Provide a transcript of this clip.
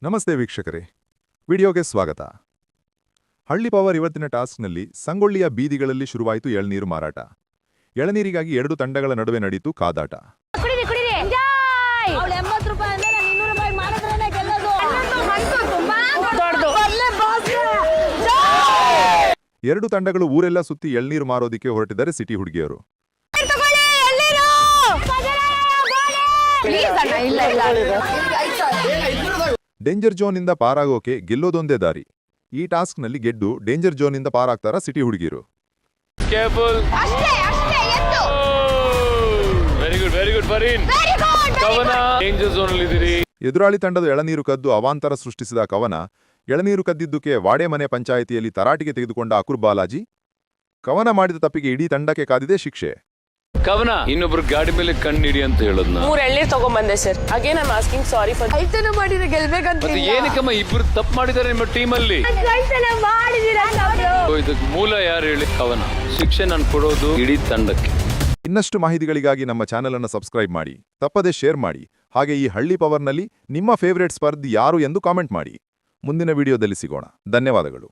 ನಮಸ್ತೆ ವೀಕ್ಷಕರೇ, ವಿಡಿಯೋಗೆ ಸ್ವಾಗತ. ಹಳ್ಳಿ ಪವರ್ ಇವತ್ತಿನ ಟಾಸ್ಕ್ನಲ್ಲಿ ಸಂಗೊಳ್ಳಿಯ ಬೀದಿಗಳಲ್ಲಿ ಶುರುವಾಯಿತು ಎಳನೀರು ಮಾರಾಟ. ಎಳನೀರಿಗಾಗಿ ಎರಡು ತಂಡಗಳ ನಡುವೆ ನಡೆಯಿತು ಕಾದಾಟ. ಎರಡು ತಂಡಗಳು ಊರೆಲ್ಲ ಸುತ್ತಿ ಎಳನೀರು ಮಾರೋದಿಕ್ಕೆ ಹೊರಟಿದ್ದಾರೆ ಸಿಟಿ ಹುಡುಗಿಯರು. ಡೇಂಜರ್ ಝೋನ್ನಿಂದ ಪಾರಾಗೋಕೆ ಗೆಲ್ಲೋದೊಂದೇ ದಾರಿ. ಈ ಟಾಸ್ಕ್ನಲ್ಲಿ ಗೆದ್ದು ಡೇಂಜರ್ ಝೋನ್ನಿಂದ ಪಾರಾಗ್ತಾರ ಸಿಟಿ ಹುಡುಗಿಯರು. ಎದುರಾಳಿ ತಂಡದ ಎಳನೀರು ಕದ್ದು ಅವಾಂತರ ಸೃಷ್ಟಿಸಿದ ಕವನ. ಎಳನೀರು ಕದ್ದಿದ್ದಕ್ಕೆ ವಾಡೇಮನೆ ಪಂಚಾಯಿತಿಯಲ್ಲಿ ತರಾಟಿಗೆ ತೆಗೆದುಕೊಂಡ ಅಕುರ್ ಬಾಲಾಜಿ. ಕವನ ಮಾಡಿದ ತಪ್ಪಿಗೆ ಇಡೀ ತಂಡಕ್ಕೆ ಕಾದಿದೆ ಶಿಕ್ಷೆ. ಕವನ ಇನ್ನೊಬ್ರು ಗಾಡಿ ಮೇಲೆ ಕಣ್ಣು ಹಿಡಿ ಅಂತ ಹೇಳದ್ನ 3 ಎಳ್ನೀರು ತಗೊಂಡ್ಬಂದೆ sir. Again I am asking sorry for ಐತನ ಮಾಡಿದ್ರೆ ಗೆಲ್ಬೇಕಂತ. ಮತ್ತೆ ಏನಕ್ಕಮ್ಮ ಇಬ್ರು ತಪ್ಪು ಮಾಡಿದ್ದಾರೆ ನಿಮ್ಮ ಟೀಮ್ ಅಲ್ಲಿ? ಇದಕ್ಕೆ ಮೂಲ ಯಾರು ಹೇಳಿ? ಕವನ. ಶಿಕ್ಷೆ ನಾನು ಕೊಡೋದು ಇಡೀ ತಂಡಕ್ಕೆ. ಇನ್ನಷ್ಟು ಮಾಹಿತಿಗಳಿಗಾಗಿ ನಮ್ಮ ಚಾನೆಲ್ ಅನ್ನು ಸಬ್ಸ್ಕ್ರೈಬ್ ಮಾಡಿ, ತಪ್ಪದೇ ಶೇರ್ ಮಾಡಿ. ಹಾಗೆ ಈ ಹಳ್ಳಿ ಪವರ್ನಲ್ಲಿ ನಿಮ್ಮ ಫೇವರೇಟ್ ಸ್ಪರ್ಧಿ ಯಾರು ಎಂದು ಕಾಮೆಂಟ್ ಮಾಡಿ. ಮುಂದಿನ ವಿಡಿಯೋದಲ್ಲಿ ಸಿಗೋಣ. ಧನ್ಯವಾದಗಳು.